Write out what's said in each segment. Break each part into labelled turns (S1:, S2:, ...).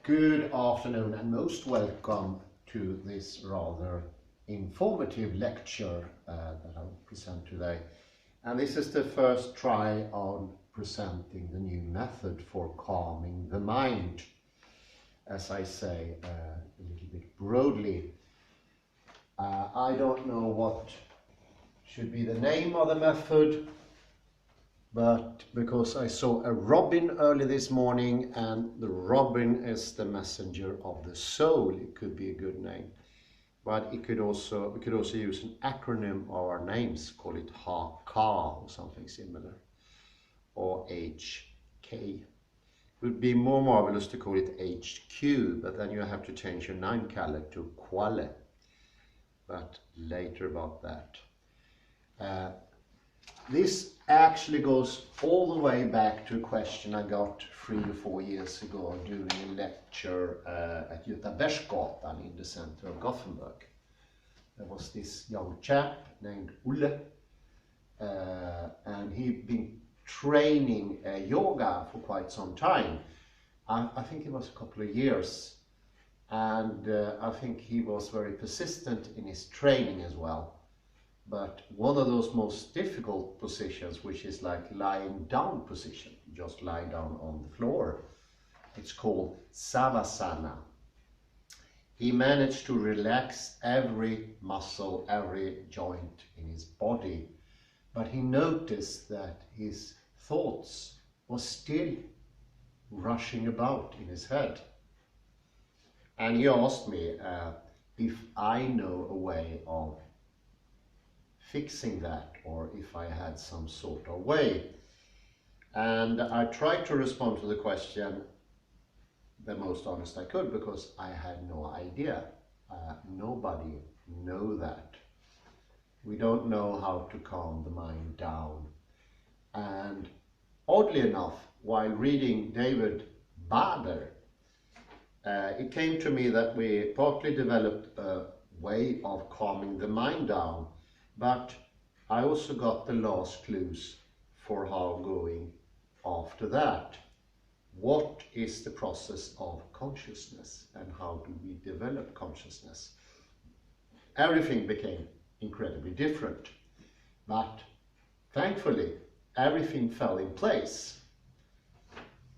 S1: Good afternoon and most welcome to this rather informative lecture that I'll present today. And this is the first try on presenting the new method for calming the mind, as I say a little bit broadly. I don't know what should be the name of the method, but because I saw a robin early this morning, and the robin is the messenger of the soul, it could be a good name. But we could also use an acronym of our names, call it HK or something similar, or HK. It would be more marvelous to call it HQ, but then you have to change your name color to Quale. But later about that. This actually goes all the way back to a question I got 3 or 4 years ago during a lecture at Götabergsgatan in the center of Gothenburg. There was this young chap named Olle, and he'd been training yoga for quite some time. I think it was a couple of years, and I think he was very persistent in his training as well. But one of those most difficult positions, which is like lying down position, just lie down on the floor, it's called Sabasana. He managed to relax every muscle, every joint in his body, but he noticed that his thoughts were still rushing about in his head. And he asked me if I know a way of fixing that, or if I had some sort of way. And I tried to respond to the question the most honest I could, because I had no idea. Nobody knows that. We don't know how to calm the mind down. And oddly enough, while reading David Bader, it came to me that we partly developed a way of calming the mind down, but I also got the last clues for how going after that. What is the process of consciousness, and how do we develop consciousness? Everything became incredibly different, but thankfully everything fell in place.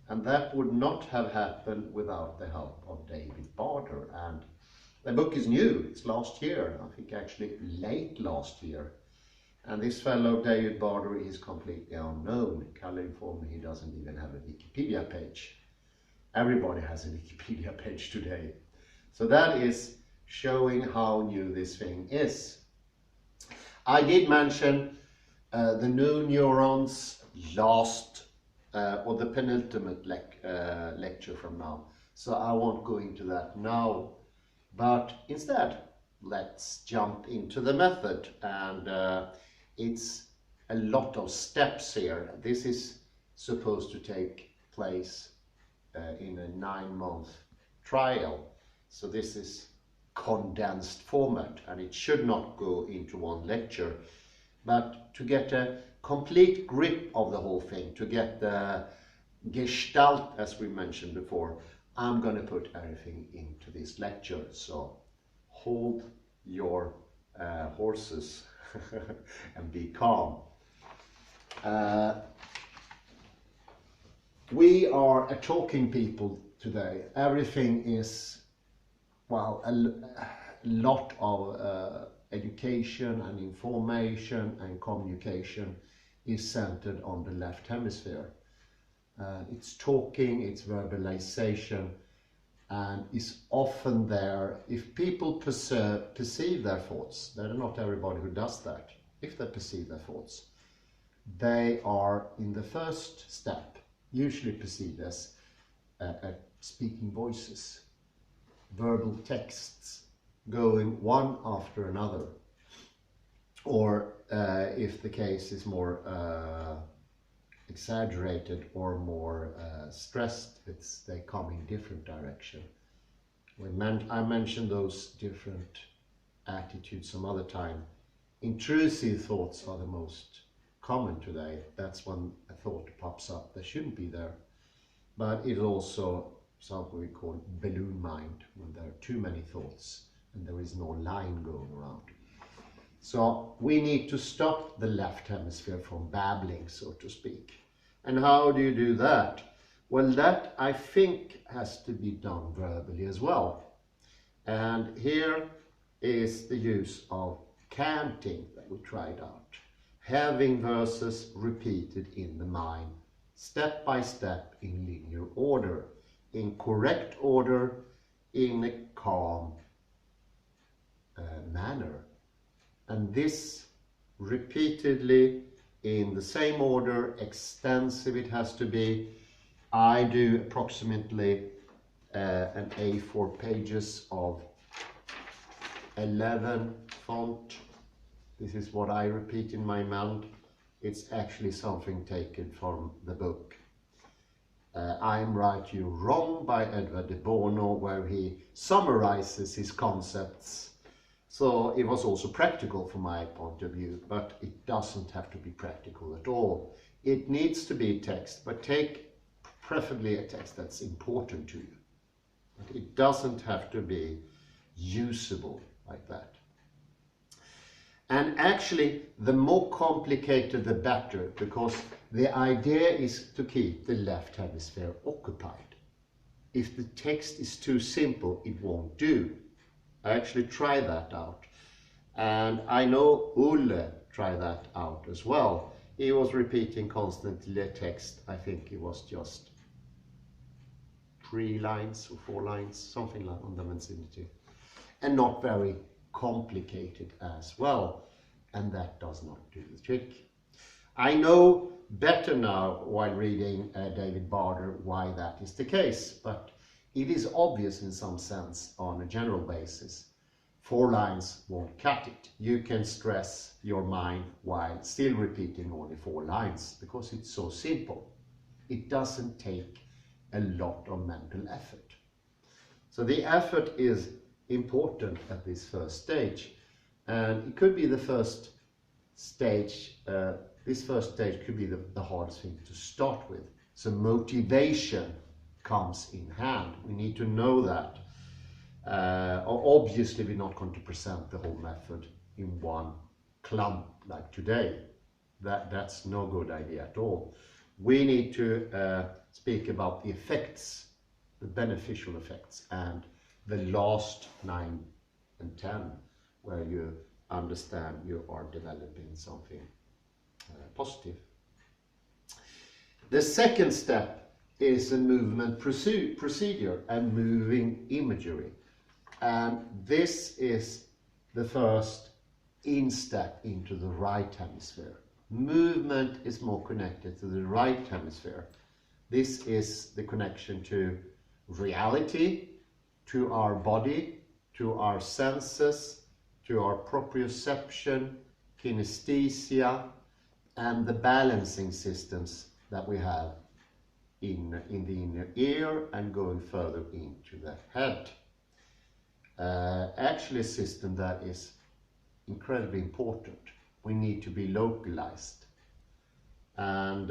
S1: And that would not have happened without the help of David Bader. And the book is new, it's last year, I think actually late last year. And this fellow David Bader is completely unknown. Kalle informed me he doesn't even have a Wikipedia page. Everybody has a Wikipedia page today. So that is showing how new this thing is. I did mention the new Neurons last, or the penultimate lecture from now. So I won't go into that now. But instead, let's jump into the method, and it's a lot of steps here. This is supposed to take place in a 9-month trial, so this is condensed format, and it should not go into one lecture. But to get a complete grip of the whole thing, to get the gestalt, as we mentioned before, I'm going to put everything into this lecture, so hold your horses and be calm. We are a talking people today. Everything is, well, a lot of education and information and communication is centered on the left hemisphere. It's talking, it's verbalization, and is often there. If people perceive their thoughts, they're not everybody who does that. If they perceive their thoughts, they are in the first step usually perceived as speaking voices, verbal texts going one after another, or if the case is more exaggerated or more stressed, they come in different direction. I mentioned those different attitudes some other time. Intrusive thoughts are the most common today. That's when a thought pops up that shouldn't be there. But it also something we call balloon mind, when there are too many thoughts and there is no line going around. So we need to stop the left hemisphere from babbling, so to speak. And how do you do that? Well, that I think has to be done verbally as well. And here is the use of canting that we tried out. Having verses repeated in the mind, step by step in linear order, in correct order, in a calm manner. And this repeatedly in the same order, extensive it has to be. I do approximately an A4 pages of 11 font. This is what I repeat in my mind. It's actually something taken from the book I'm Right, You're Wrong by Edward de Bono, where he summarizes his concepts. So it was also practical from my point of view, but it doesn't have to be practical at all. It needs to be text, but take preferably a text that's important to you. But it doesn't have to be usable like that. And actually, the more complicated the better, because the idea is to keep the left hemisphere occupied. If the text is too simple, it won't do. I actually tried that out. And I know Ulle tried that out as well. He was repeating constantly a text. I think it was just 3 lines or 4 lines, something like on the vicinity. And not very complicated as well. And that does not do the trick. I know better now while reading David Barder why that is the case, but it is obvious in some sense on a general basis. 4 lines won't cut it. You can stress your mind while still repeating only 4 lines because it's so simple. It doesn't take a lot of mental effort. So the effort is important at this first stage, and it could be the first stage. This first stage could be the hardest thing to start with. So motivation comes in hand. We need to know that. Obviously, we're not going to present the whole method in one clump like today. That's no good idea at all. We need to speak about the effects, the beneficial effects, and the last 9 and 10, where you understand you are developing something positive. The second step is a movement procedure and moving imagery. And this is the first in-step into the right hemisphere. Movement is more connected to the right hemisphere. This is the connection to reality, to our body, to our senses, to our proprioception, kinesthesia, and the balancing systems that we have in the inner ear and going further into the head. Actually a system that is incredibly important. We need to be localized, and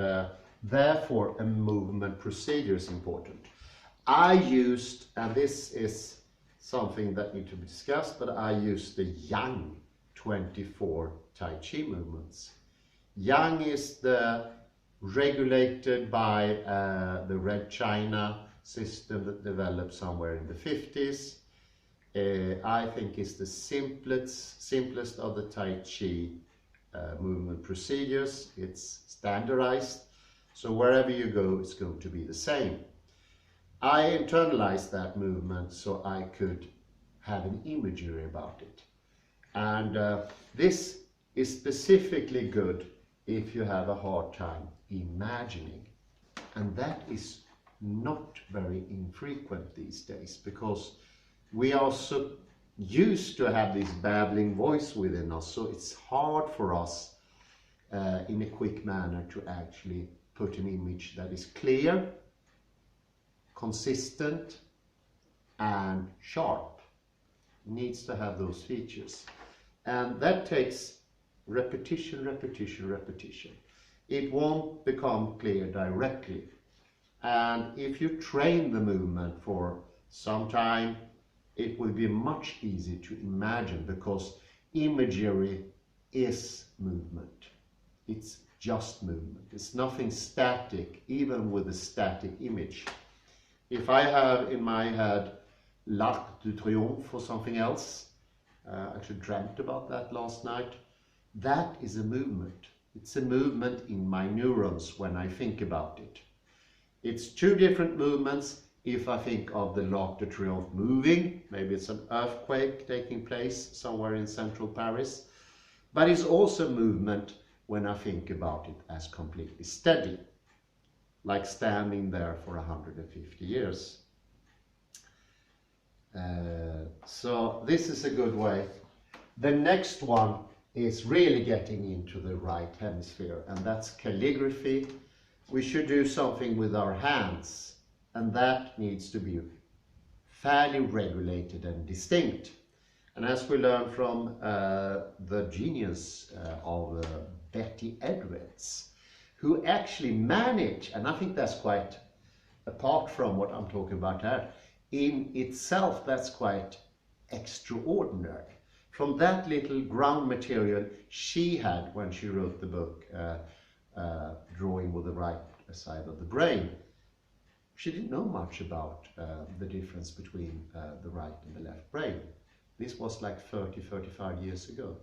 S1: therefore a movement procedure is important. I used, and this is something that needs to be discussed, but I used the Yang 24 Tai Chi movements. Yang is regulated by the Red China system that developed somewhere in the 50s. I think it's the simplest of the Tai Chi movement procedures. It's standardized, so wherever you go, it's going to be the same. I internalized that movement so I could have an imagery about it. And this is specifically good if you have a hard time imagining. And that is not very infrequent these days, because we are so used to have this babbling voice within us, so it's hard for us in a quick manner to actually put an image that is clear, consistent, and sharp. It needs to have those features. And that takes repetition, repetition, repetition. It won't become clear directly. And if you train the movement for some time, it will be much easier to imagine, because imagery is movement. It's just movement. It's nothing static, even with a static image. If I have in my head L'Arc de Triomphe or something else, I actually dreamt about that last night, that is a movement. It's a movement in my neurons when I think about it. It's two different movements. If I think of the L'Arc de Triomphe moving, maybe it's an earthquake taking place somewhere in central Paris, but it's also movement when I think about it as completely steady, like standing there for 150 years. So this is a good way. The next one is really getting into the right hemisphere, and that's calligraphy. We should do something with our hands, and that needs to be fairly regulated and distinct. And as we learned from the genius of Betty Edwards, who actually managed, and I think that's quite, apart from what I'm talking about here, in itself that's quite extraordinary. From that little ground material she had when she wrote the book, Drawing with the Right Side of the Brain, she didn't know much about the difference between the right and the left brain. This was like 35 years ago.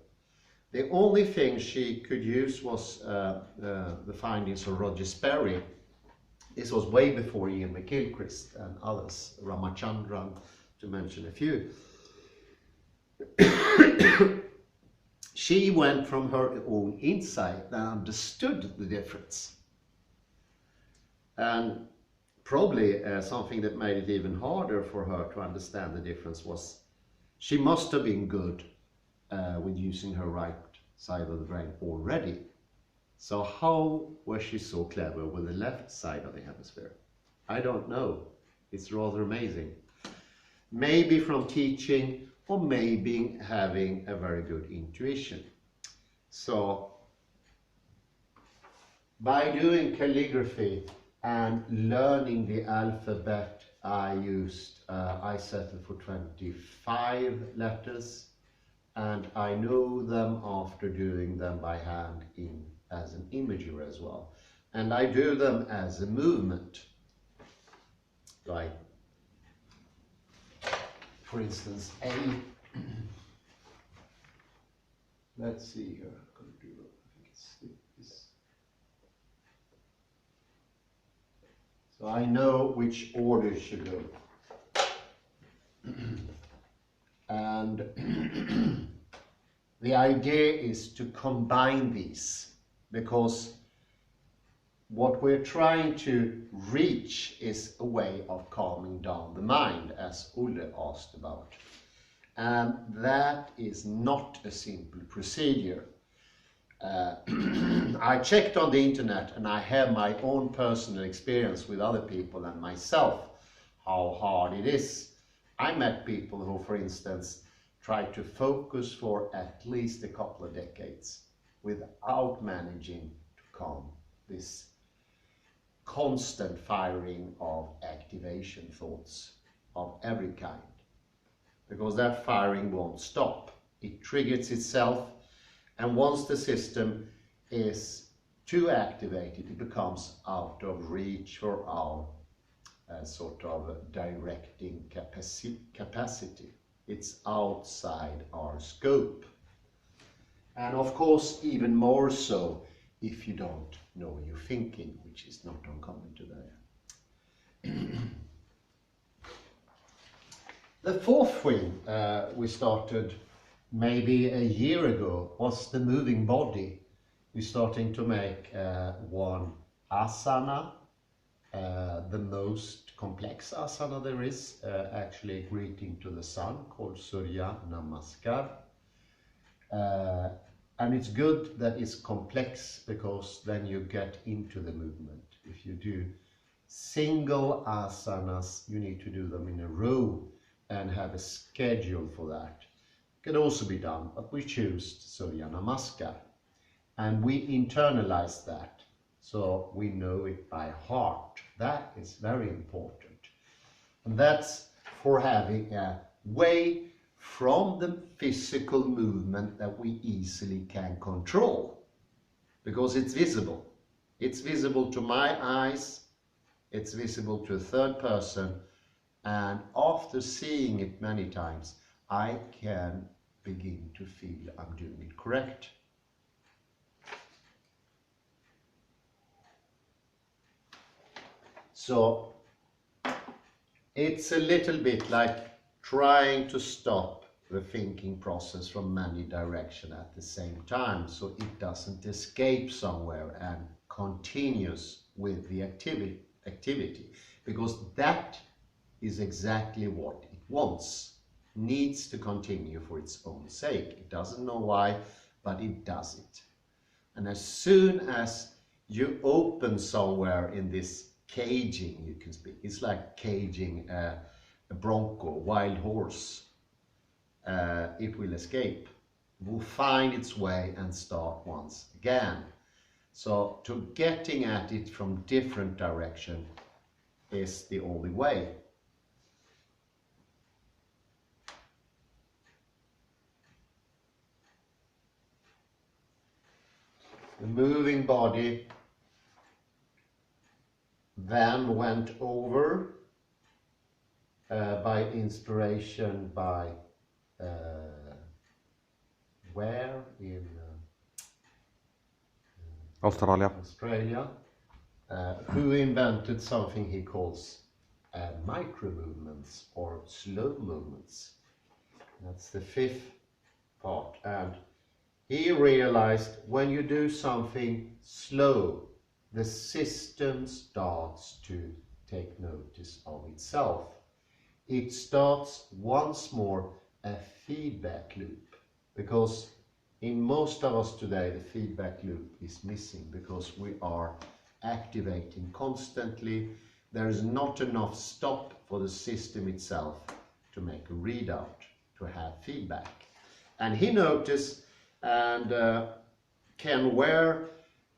S1: The only thing she could use was the findings of Roger Sperry. This was way before Ian McGilchrist and others, Ramachandran, to mention a few. She went from her own insight and understood the difference. And probably something that made it even harder for her to understand the difference was she must have been good with using her right side of the brain already. So how was she so clever with the left side of the hemisphere? I don't know. It's rather amazing. Maybe from teaching, or maybe having a very good intuition. So by doing calligraphy and learning the alphabet, I settled for 25 letters, and I know them after doing them by hand as an imager as well. And I do them as a movement. Like, for instance, A. Let's see here. I'm going to do, I think it's this. So I know which order it should go. And the idea is to combine these, because what we're trying to reach is a way of calming down the mind, as Ulle asked about. And that is not a simple procedure. I checked on the internet, and I have my own personal experience with other people and myself, how hard it is. I met people who, for instance, tried to focus for at least a couple of decades without managing to calm this constant firing of activation thoughts of every kind, because that firing won't stop. It triggers itself, and once the system is too activated, it becomes out of reach for our sort of directing capacity. It's outside our scope. And of course, even more so if you don't know your thinking, which is not uncommon today. The fourth thing we started maybe a year ago was the moving body. We're starting to make one asana, the most complex asana there is, actually greeting to the sun, called Surya Namaskar. And it's good that it's complex, because then you get into the movement. If you do single asanas, you need to do them in a row and have a schedule for that. It can also be done, but we choose Surya Namaskar. And we internalize that. so we know it by heart. That is very important. And that's for having a way from the physical movement that we easily can control, because it's visible. It's visible to my eyes, it's visible to a third person, and after seeing it many times, I can begin to feel I'm doing it correct. So it's a little bit like trying to stop the thinking process from many directions at the same time, so it doesn't escape somewhere and continues with the activity, because that is exactly what it wants. Needs to continue for its own sake. It doesn't know why, but it does it. And as soon as you open somewhere in this caging, you can speak, it's like caging a bronco, wild horse. It will escape, will find its way and start once again. So to getting at it from different direction is the only way. The moving body then went over by inspiration by where in
S2: Australia.
S1: Who invented something he calls micro movements or slow movements. That's the fifth part, and he realized when you do something slow, the system starts to take notice of itself. It starts once more a feedback loop, because in most of us today the feedback loop is missing because we are activating constantly. There is not enough stop for the system itself to make a readout, to have feedback. And he noticed, and Ken Ware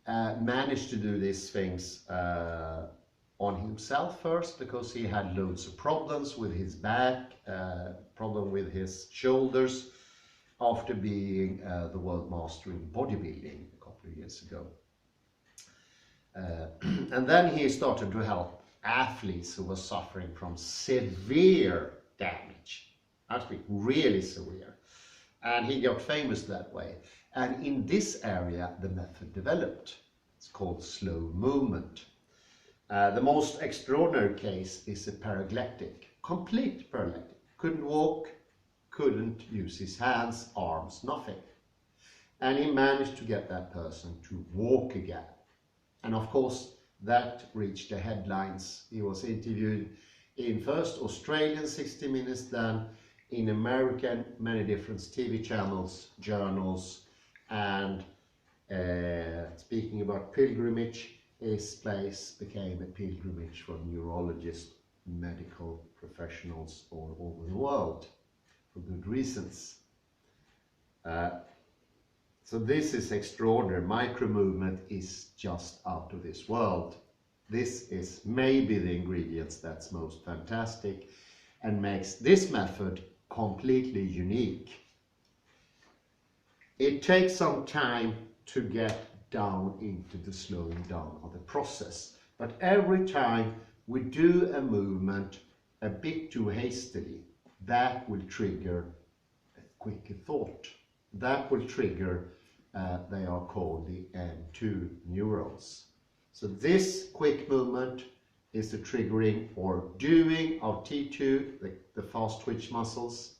S1: managed to do these things on himself first, because he had loads of problems with his back, problem with his shoulders, after being the world master in bodybuilding a couple of years ago. And then he started to help athletes who were suffering from severe damage, actually really severe. And he got famous that way. And in this area, the method developed. It's called slow movement. The most extraordinary case is a paraplegic, complete paraplegic. Couldn't walk, couldn't use his hands, arms, nothing. And he managed to get that person to walk again. And of course, that reached the headlines. He was interviewed in first Australian 60 Minutes, then in American, many different TV channels, journals, and speaking about pilgrimage, his place became a pilgrimage for neurologists, medical professionals all over the world, for good reasons. So this is extraordinary. Micro movement is just out of this world. This is maybe the ingredients that's most fantastic and makes this method completely unique. It takes some time to get down into the slowing down of the process, but every time we do a movement a bit too hastily, that will trigger a quicker thought. That will trigger, they are called the N2 neurons. So this quick movement is the triggering or doing of T2, the fast twitch muscles,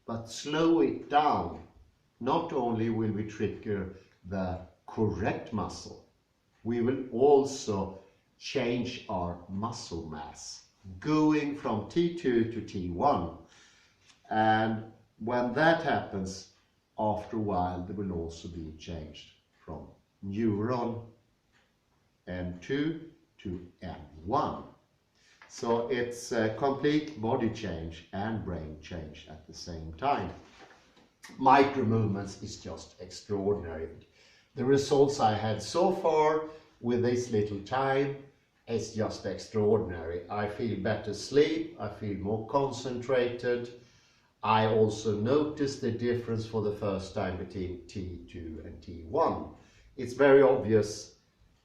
S1: but slow it down. Not only will we trigger the correct muscle, we will also change our muscle mass, going from T2 to T1. And when that happens, after a while, there will also be changed from neuron N2 to N1. So it's a complete body change and brain change at the same time. Micro movements is just extraordinary. The results I had so far with this little time, it's just extraordinary. I feel better sleep, I feel more concentrated. I also notice the difference for the first time between T2 and T1. It's very obvious.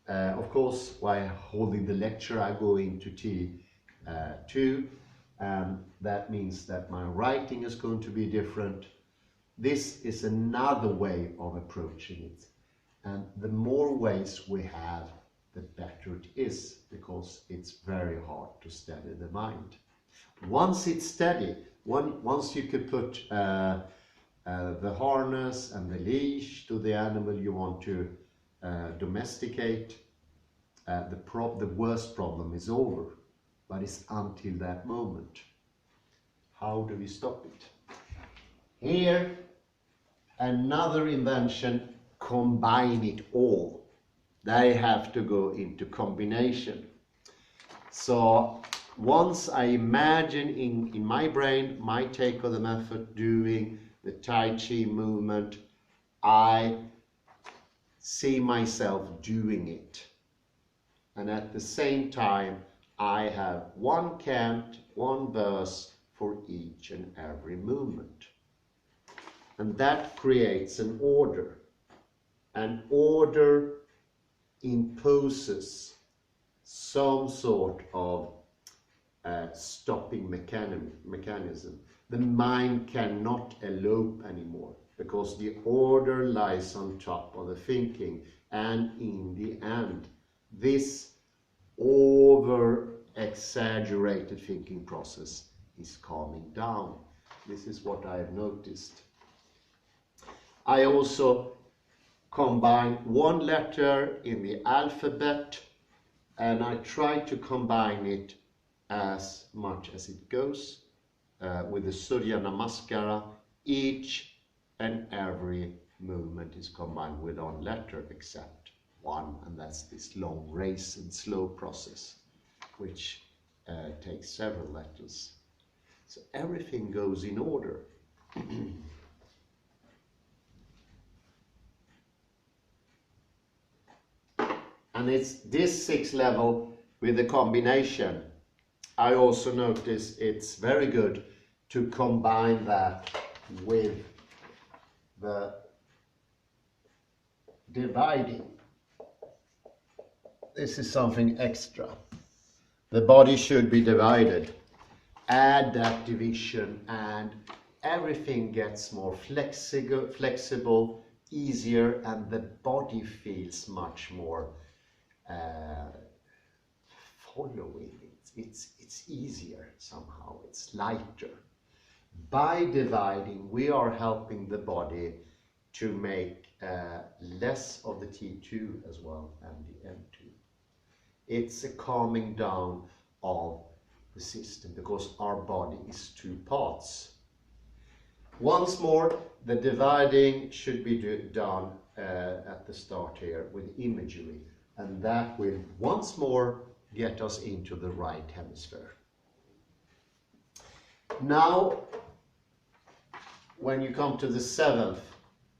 S1: Of course, while holding the lecture, I go into T2, and that means that my writing is going to be different. This is another way of approaching it. And the more ways we have, the better it is, because it's very hard to steady the mind. Once it's steady, once you could put the harness and the leash to the animal you want to domesticate, the worst problem is over. But it's until that moment. How do we stop it? Here, another invention, combine it all. They have to go into combination. So once I imagine in my brain my take of the method doing the Tai Chi movement, I see myself doing it. And at the same time, I have one cant, one verse for each and every movement. And that creates an order. An order imposes some sort of stopping mechanism. The mind cannot elope anymore, because the order lies on top of the thinking, and in the end, this over-exaggerated thinking process is calming down. This is what I have noticed. I also combine one letter in the alphabet, and I try to combine it as much as it goes with the Surya Namaskara. Each and every movement is combined with one letter except one, and that's this long race and slow process, which takes several letters. So everything goes in order. And it's this 6th level with the combination. I also notice it's very good to combine that with the dividing. This is something extra. The body should be divided. Add that division and everything gets more flexible, easier, and the body feels much more following. It's easier somehow, it's lighter. By dividing, we are helping the body to make less of the T2 as well and the M2. It's a calming down of the system, because our body is 2 parts. Once more, the dividing should be done at the start here with imagery, and that will once more get us into the right hemisphere. Now, when you come to the 7th,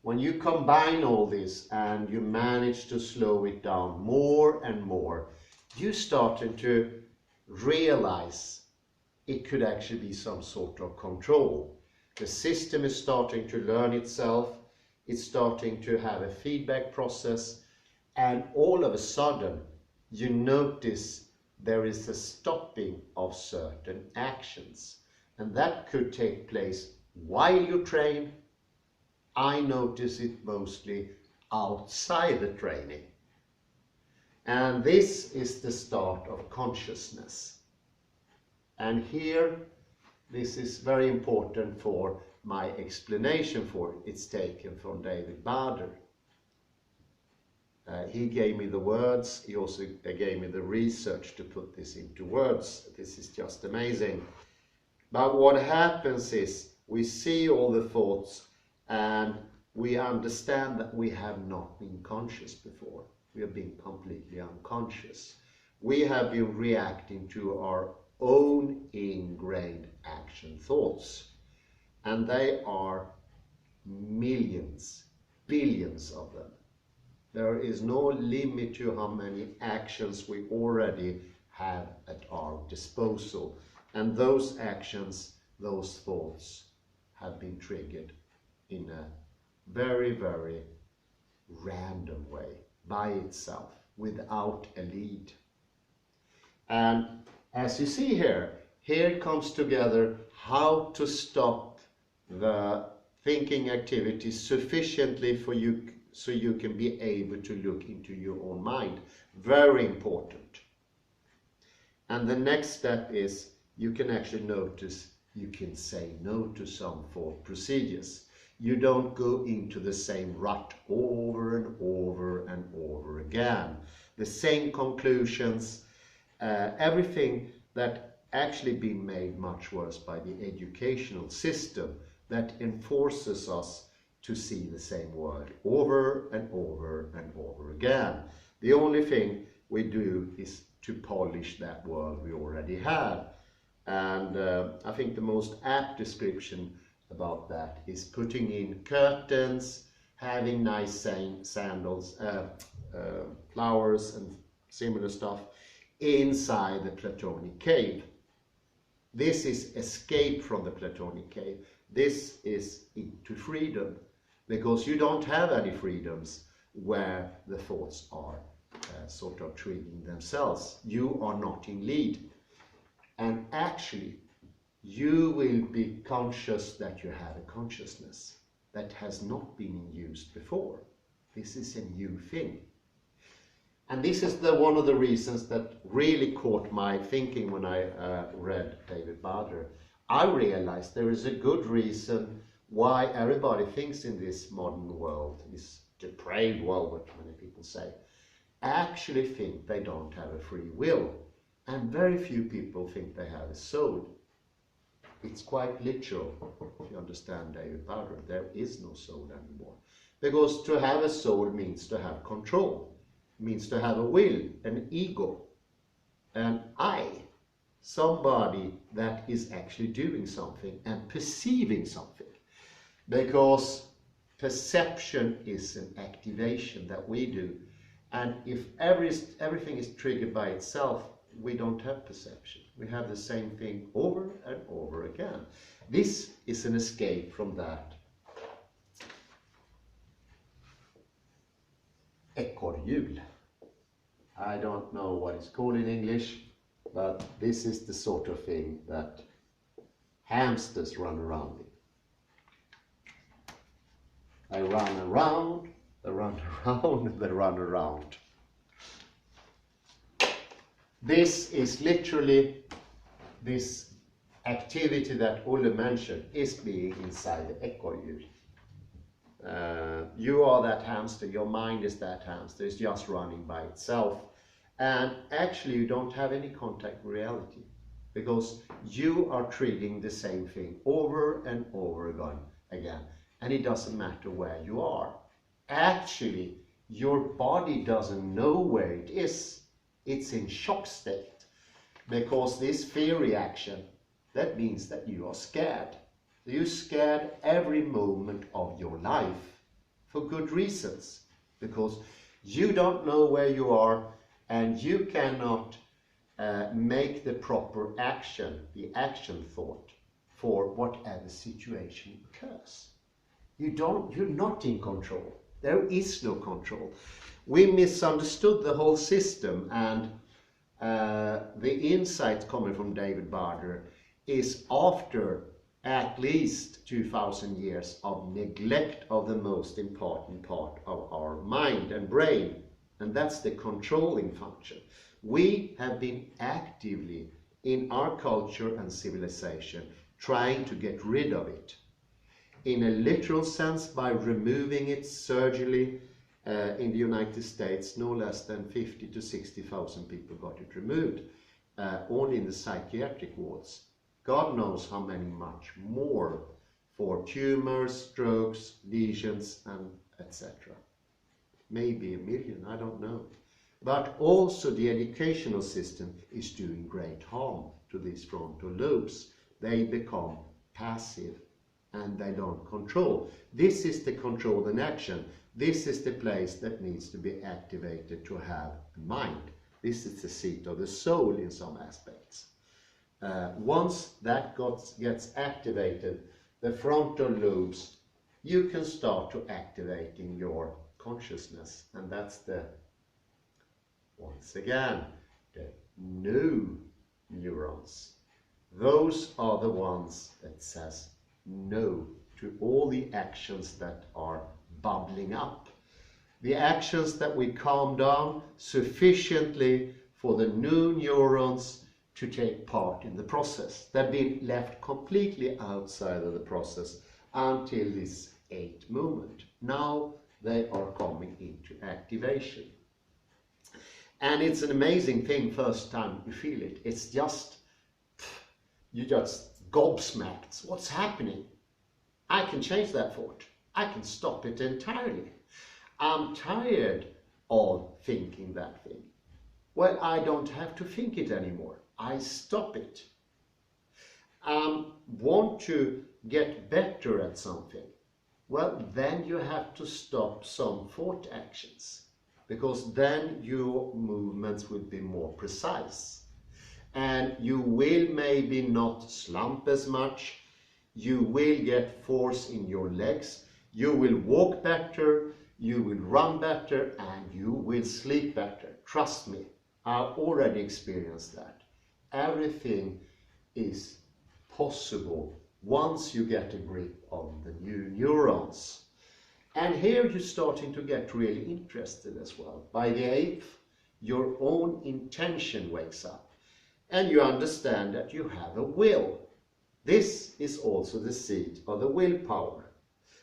S1: when you combine all this and you manage to slow it down more and more, you started to realize it could actually be some sort of control. The system is starting to learn itself, it's starting to have a feedback process, and all of a sudden you notice there is a stopping of certain actions. And that could take place while you train. I notice it mostly outside the training. And this is the start of consciousness. And here, this is very important for my explanation for it. It's taken from David Bader. He gave me the words. He also gave me the research to put this into words. This is just amazing. But what happens is we see all the thoughts and we understand that we have not been conscious before. We have been completely unconscious. We have been reacting to our own ingrained action thoughts. And they are millions, billions of them. There is no limit to how many actions we already have at our disposal. And those actions, those thoughts, have been triggered in a very, very random way, by itself, without a lead. And as you see here, here comes together how to stop the thinking activity sufficiently for you, so you can be able to look into your own mind. Very important. And the next step is you can actually notice you can say no to some thought procedures. You don't go into the same rut over and over and over again. The same conclusions, everything that actually been made much worse by the educational system that enforces us to see the same world over and over and over again. The only thing we do is to polish that world we already have. And I think the most apt description about that is putting in curtains, having nice sandals, flowers and similar stuff inside the Platonic cave. This is escape from the Platonic cave. This is into freedom, because you don't have any freedoms where the thoughts are sort of triggering themselves. You are not in lead. And actually, you will be conscious that you have a consciousness that has not been in use before. This is a new thing. And this is one of the reasons that really caught my thinking when I read David Bader. I realized there is a good reason why everybody thinks in this modern world, this depraved world, what many people say, actually think they don't have a free will. And very few people think they have a soul. It's quite literal, if you understand David Bader. There is no soul anymore. Because to have a soul means to have control, means to have a will, an ego, an I, somebody that is actually doing something and perceiving something. Because perception is an activation that we do. And if everything is triggered by itself, we don't have perception. We have the same thing over and over again. This is an escape from that ekorrhjul. I don't know what it's called in English, but this is the sort of thing that hamsters run around in. They run around, they run around, they run around. This is literally this activity that Olle mentioned is being inside the ekorrhjul. You are that hamster, your mind is that hamster, it's just running by itself. And actually you don't have any contact with reality, because you are triggering the same thing over and over again. And it doesn't matter where you are. Actually, your body doesn't know where it is. It's in shock state, because this fear reaction, that means that you are scared. You're scared every moment of your life for good reasons, because you don't know where you are and you cannot make the proper action, the action thought for whatever situation occurs. You're not in control. There is no control. We misunderstood the whole system, and the insight coming from David Bader is after at least 2,000 years of neglect of the most important part of our mind and brain, and that's the controlling function. We have been actively in our culture and civilization trying to get rid of it. In a literal sense, by removing it surgically. In the United States, no less than 50 to 60,000 people got it removed, only in the psychiatric wards. God knows how many much more for tumors, strokes, lesions, and etc. Maybe 1 million, I don't know. But also the educational system is doing great harm to these frontal lobes. They become passive. and they don't control. This is the control and action. This is the place that needs to be activated to have a mind. This is the seat of the soul in some aspects. Once that gets activated, the frontal lobes, you can start to activating your consciousness. And that's the, once again, the new neurons. Those are the ones that says no to all the actions that are bubbling up. The actions that we calm down sufficiently for the new neurons to take part in the process. They've been left completely outside of the process until this 8th moment. Now they are coming into activation. And it's an amazing thing first time you feel it. It's just, you just gobsmacked. What's happening? I can change that thought. I can stop it entirely. I'm tired of thinking that thing. Well, I don't have to think it anymore. I stop it. Want to get better at something. Well, then you have to stop some thought actions, because then your movements will be more precise. And you will maybe not slump as much. You will get force in your legs. You will walk better. You will run better, and you will sleep better. Trust me, I've already experienced that. Everything is possible once you get a grip on the new neurons. And here you're starting to get really interested as well. By the 8th, your own intention wakes up, and you understand that you have a will. This is also the seat of the willpower.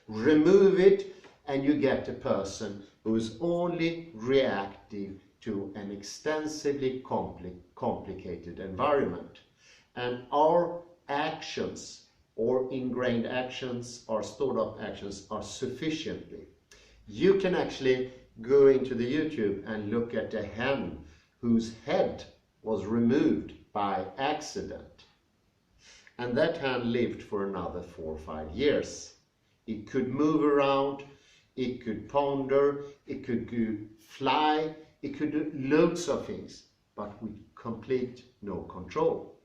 S1: Remove it, and you get a person who is only reactive to an extensively complicated environment. And our actions, or ingrained actions, or stored up actions, are sufficiently. You can actually go into the YouTube and look at a hen whose head was removed by accident. And that hen lived for another 4 or 5 years. It could move around, it could ponder, it could fly, it could do loads of things, but with complete no control.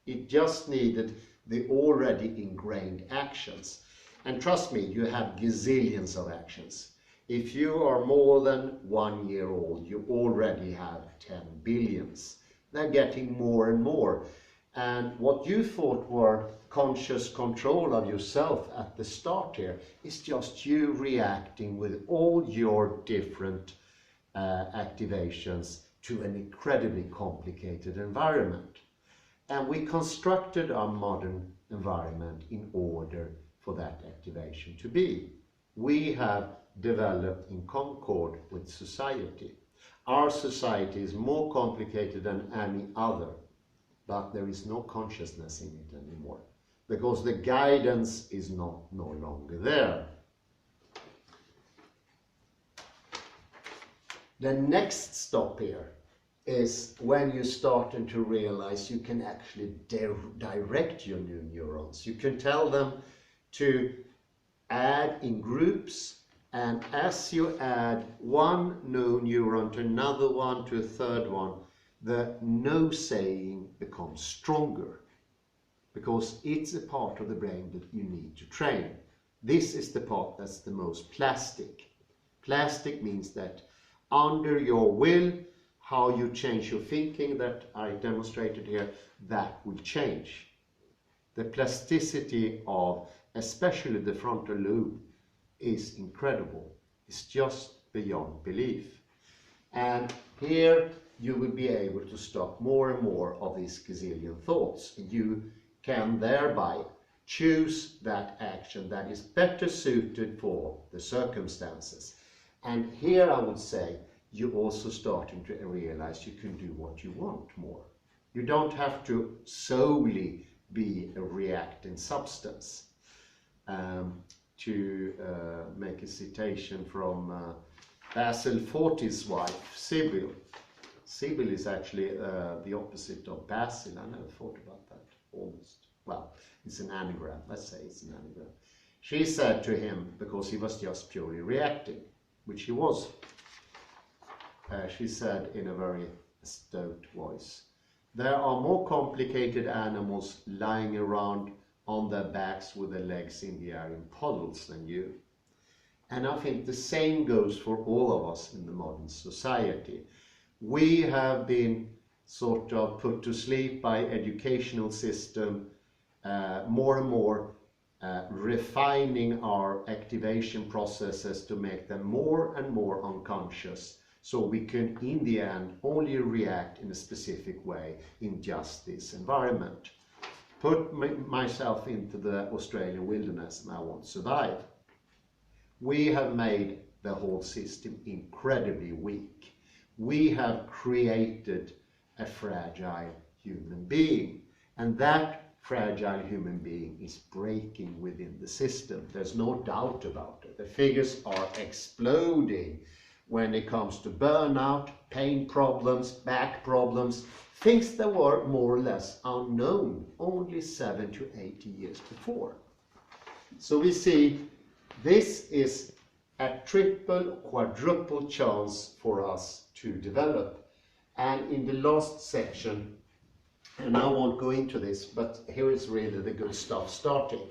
S1: It just needed the already ingrained actions. And trust me, you have gazillions of actions. If you are more than 1 year old, you already have 10 billions. They're getting more and more. And what you thought were conscious control of yourself at the start here is just you reacting with all your different activations to an incredibly complicated environment. And we constructed our modern environment in order for that activation to be. We have developed in concord with society. Our society is more complicated than any other, but there is no consciousness in it anymore, because the guidance is no longer there. The next stop here is when you start to realize you can actually direct your new neurons. You can tell them to add in groups, and as you add one new neuron to another one to a third one, the no saying becomes stronger, because it's a part of the brain that you need to train. This is the part that's the most plastic. Plastic means that under your will, how you change your thinking that I demonstrated here, that will change. The plasticity of especially the frontal lobe is incredible. It's just beyond belief. And here you will be able to stop more and more of these gazillion thoughts. You can thereby choose that action that is better suited for the circumstances. And here I would say you're also starting to realize you can do what you want more. You don't have to solely be a reacting substance. To make a citation from Basil Forti's wife, Sibyl. Sibyl is actually the opposite of Basil. I never thought about that, almost. well, it's an anagram, let's say it's an anagram. She said to him, because he was just purely reacting, which he was, she said in a very stoked voice, "There are more complicated animals lying around on their backs with their legs in the air in puddles than you." And I think the same goes for all of us in the modern society. We have been sort of put to sleep by educational system, more and more refining our activation processes to make them more and more unconscious, so we can in the end only react in a specific way in just this environment. Put myself into the Australian wilderness and I won't survive. We have made the whole system incredibly weak. We have created a fragile human being, and that fragile human being is breaking within the system. There's no doubt about it. The figures are exploding when it comes to burnout, pain problems, back problems, things that were more or less unknown only 7 to 80 years before. So we see this is a triple, quadruple chance for us to develop. And in the last section, and I won't go into this, but here is really the good stuff starting.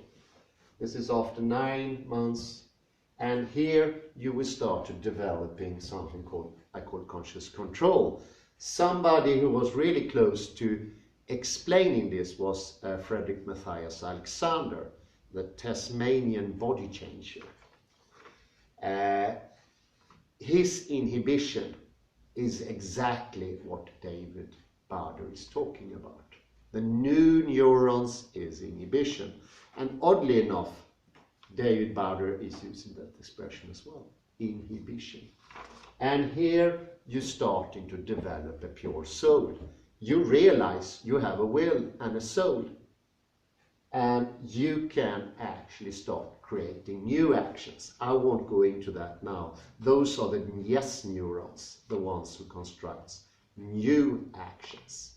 S1: This is after 9 months, and here you will start to developing something I call conscious control. Somebody who was really close to explaining this was Frederick Matthias Alexander, the Tasmanian body changer. His inhibition is exactly what David Bowder is talking about. The new neurons is inhibition. And oddly enough, David Bowder is using that expression as well, inhibition. And here you're starting to develop a pure soul. You realize you have a will and a soul. And you can actually start creating new actions. I won't go into that now. Those are the yes neurons, the ones who constructs new actions.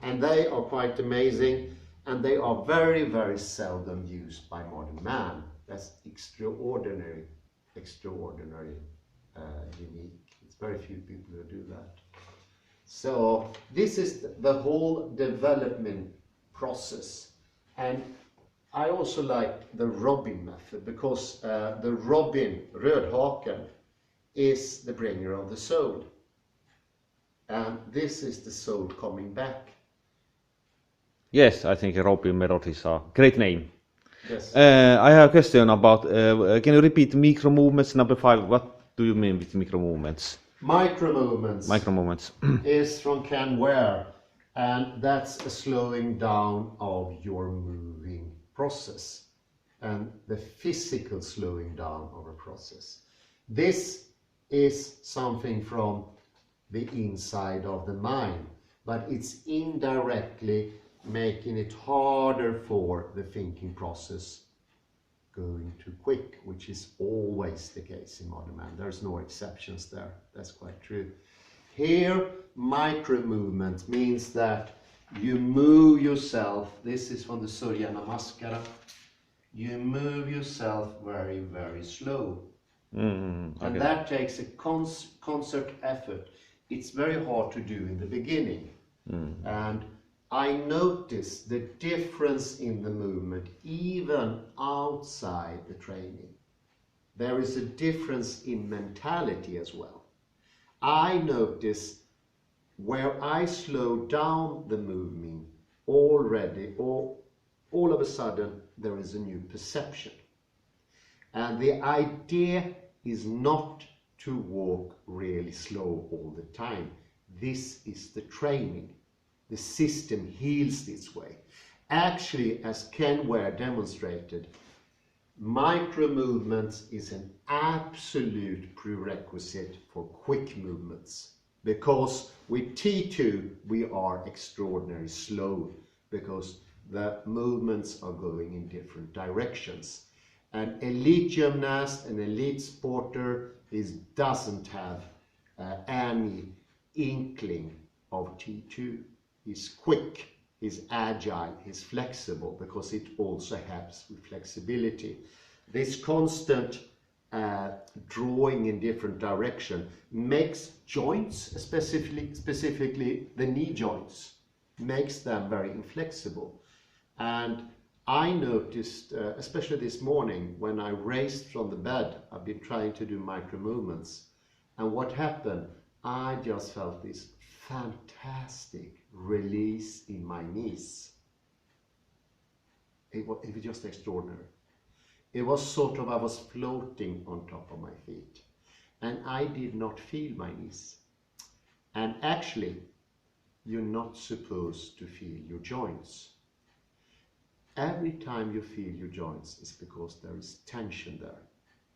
S1: And they are quite amazing, and they are very, very seldom used by modern man. That's extraordinary, unique. It's very few people who do that. So this is the whole development process. And I also like the Robin method, because the Robin, Rödhaken, is the bringer of the soul. And this is the soul coming back.
S2: Yes, I think Robin method is a great name.
S1: Yes.
S2: I have a question about, can you repeat micro movements number 5? What do you mean with micro movements?
S1: Micro movements.
S2: Micro movements.
S1: Is from Ken Ware, and that's a slowing down of your moving process and the physical slowing down of a process. This is something from the inside of the mind, but it's indirectly making it harder for the thinking process going too quick, which is always the case in modern man. There's no exceptions there. That's quite true. Here, micro movement means that you move yourself. This is from the Surya Namaskara. You move yourself very, very slow. Okay. And that takes a concert effort. It's very hard to do in the beginning. And I notice the difference in the movement even outside the training. There is a difference in mentality as well. I notice where I slow down the movement already, or all of a sudden there is a new perception. And the idea is not to walk really slow all the time. This is the training. The system heals this way. Actually, as Ken Ware demonstrated, micro movements is an absolute prerequisite for quick movements, because with T2 we are extraordinarily slow because the movements are going in different directions. An elite gymnast, an elite sporter doesn't have any inkling of T2. He's quick, he's agile, he's flexible, because it also helps with flexibility. This constant drawing in different direction makes joints, specifically the knee joints, makes them very inflexible. And I noticed, especially this morning when I raised from the bed, I've been trying to do micro movements, and what happened, I just felt this fantastic release in my knees. It was just extraordinary. It was sort of, I was floating on top of my feet, and I did not feel my knees. And actually, you're not supposed to feel your joints. Every time you feel your joints, it's because there is tension there.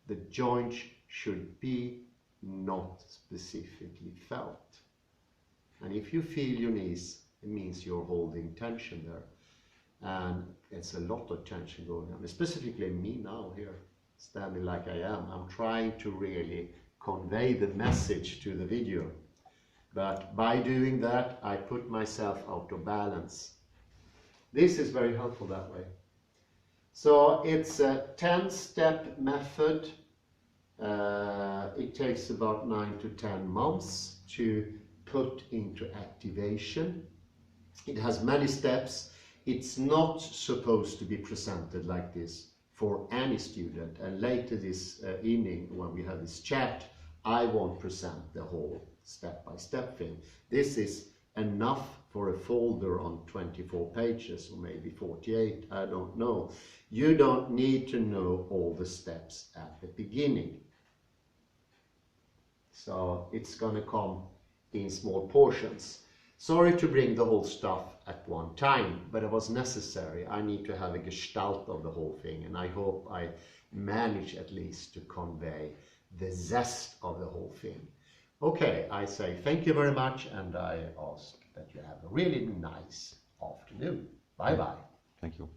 S1: The joint should be not specifically felt. And if you feel your knees, it means you're holding tension there. And it's a lot of tension going on, specifically me now here, standing like I am. I'm trying to really convey the message to the video. But by doing that, I put myself out of balance. This is very helpful that way. So it's a 10-step method. It takes about 9 to 10 months to put into activation. It has many steps. It's not supposed to be presented like this for any student. And later this evening, when we have this chat, I won't present the whole step-by-step thing. This is enough for a folder on 24 pages or maybe 48, I don't know. You don't need to know all the steps at the beginning. So it's gonna come in small portions. Sorry to bring the whole stuff at one time, but it was necessary. I need to have a gestalt of the whole thing, and I hope I manage at least to convey the zest of the whole thing. Okay, I say thank you very much, and I ask that you have a really nice afternoon. Bye-bye.
S2: Thank you.